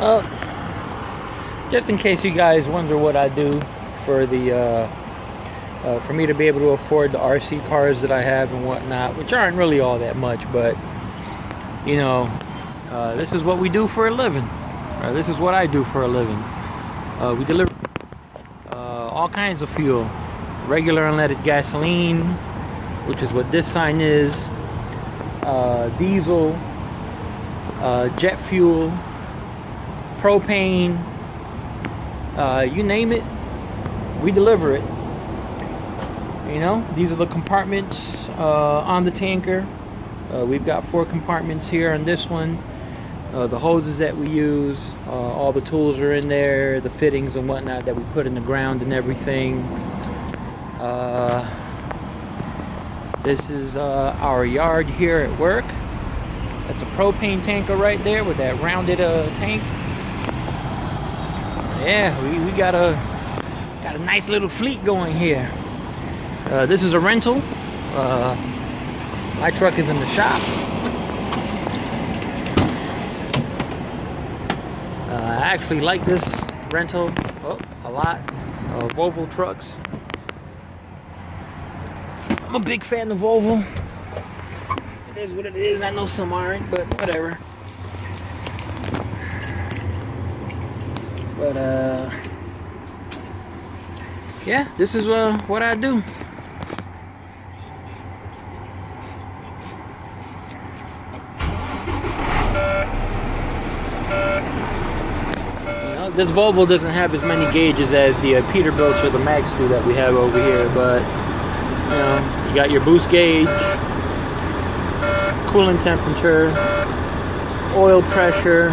Uh, just in case you guys wonder what I do for the for me to be able to afford the RC cars that I have and whatnot, which aren't really all that much, but you know, this is what we do for a living. This is what I do for a living. We deliver all kinds of fuel, regular unleaded gasoline, which is what this sign is, diesel, jet fuel, propane, you name it, we deliver it. You know, these are the compartments on the tanker. We've got 4 compartments here on this one. The hoses that we use, all the tools are in there, the fittings and whatnot that we put in the ground and everything. This is our yard here at work. That's a propane tanker right there with that rounded tank. Yeah, we got a nice little fleet going here. This is a rental. My truck is in the shop. I actually like this rental a lot. Volvo trucks. I'm a big fan of Volvo. It is what it is. I know some aren't, but whatever. But yeah, this is what I do. This Volvo doesn't have as many gauges as the Peterbilts or the Magster that we have over here, but you know, you got your boost gauge, coolant temperature, oil pressure,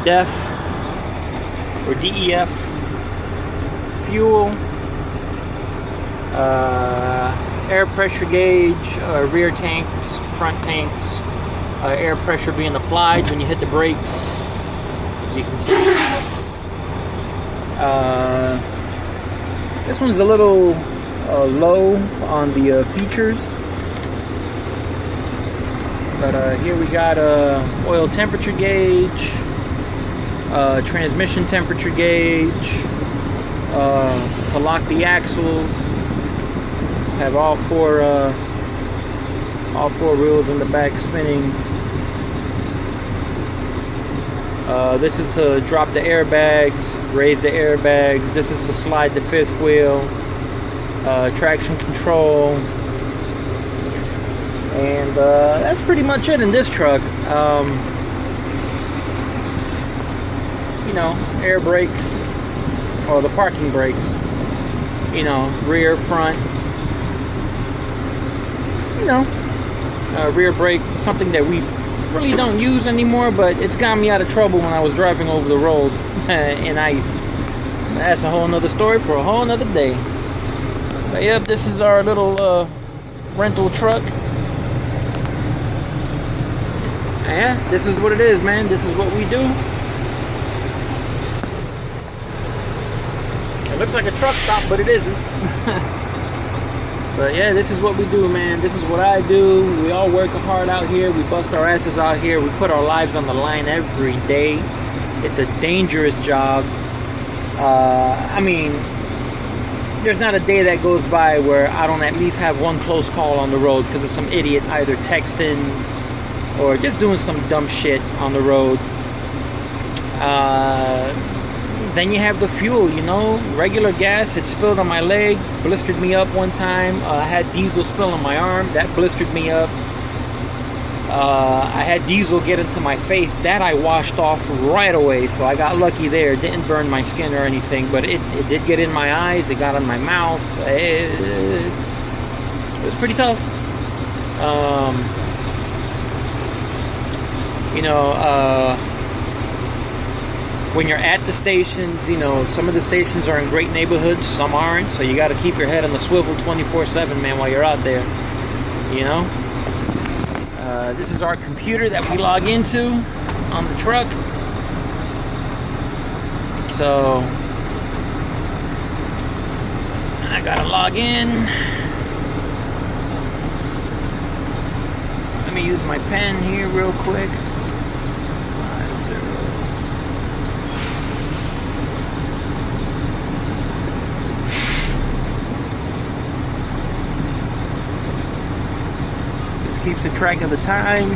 DEF or DEF, fuel, air pressure gauge, rear tanks, front tanks, air pressure being applied when you hit the brakes. As you can see, this one's a little low on the features, but here we got a oil temperature gauge, transmission temperature gauge, to lock the axles. Have all four wheels in the back spinning. This is to drop the airbags, raise the airbags. This is to slide the 5th wheel, traction control, and that's pretty much it in this truck. You know, air brakes, or the parking brakes, you know, rear, front, you know, rear brake, something that we really don't use anymore, but it's got me out of trouble when I was driving over the road in ice. That's a whole nother story for a whole nother day. But yep, this is our little rental truck. Yeah, this is what it is, man. This is what we do. It looks like a truck stop, but it isn't. But yeah, this is what we do, man. This is what I do. We all work hard out here. We bust our asses out here. We put our lives on the line every day. It's a dangerous job. I mean, there's not a day that goes by where I don't at least have one close call on the road because of some idiot either texting or just doing some dumb shit on the road. Then you have the fuel, you know, regular gas. It spilled on my leg, blistered me up one time. I had diesel spill on my arm, that blistered me up. I had diesel get into my face, that I washed off right away, so I got lucky there. It didn't burn my skin or anything, but it did get in my eyes, it got in my mouth. It was pretty tough. You know, when you're at the stations, you know, some of the stations are in great neighborhoods, some aren't, so you got to keep your head on the swivel 24/7, man, while you're out there, you know. This is our computer that we log into on the truck. So I gotta log in. Let me use my pen here real quick. 50. keeps a track of the time.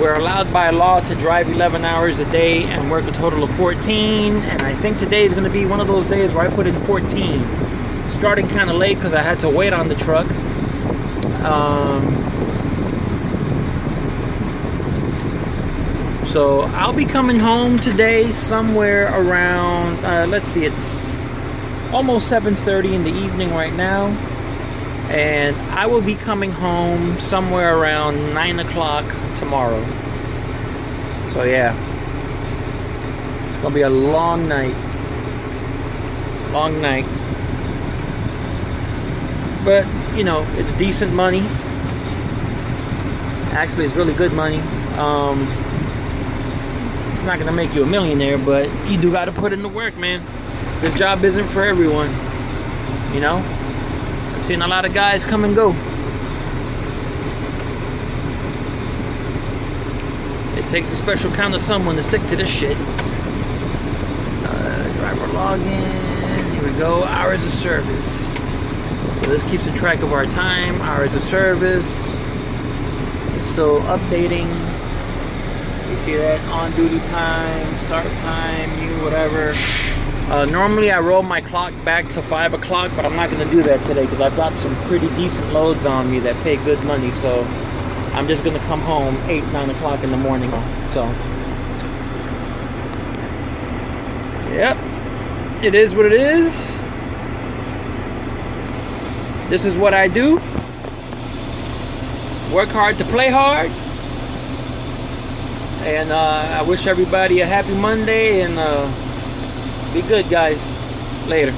We're allowed by law to drive 11 hours a day and work a total of 14, and I think today is going to be one of those days where I put in 14. Starting kind of late because I had to wait on the truck. So I'll be coming home today somewhere around, let's see, it's almost 7:30 in the evening right now. And I will be coming home somewhere around 9 o'clock tomorrow. So yeah, it's gonna be a long night. Long night. But, you know, it's decent money. Actually, it's really good money. It's not gonna make you a millionaire, but you do gotta put in the work, man. This job isn't for everyone, you know? I've seen a lot of guys come and go. It takes a special kind of someone to stick to this shit. Driver login, here we go, hours of service. So this keeps a track of our time, hours of service. It's still updating. You see that? On duty time, start time, whatever. Normally I roll my clock back to 5 o'clock, but I'm not going to do that today because I've got some pretty decent loads on me that pay good money. So I'm just going to come home 8, 9 o'clock in the morning. So, yep, it is what it is. This is what I do. Work hard to play hard. And I wish everybody a happy Monday, and be good, guys. Later.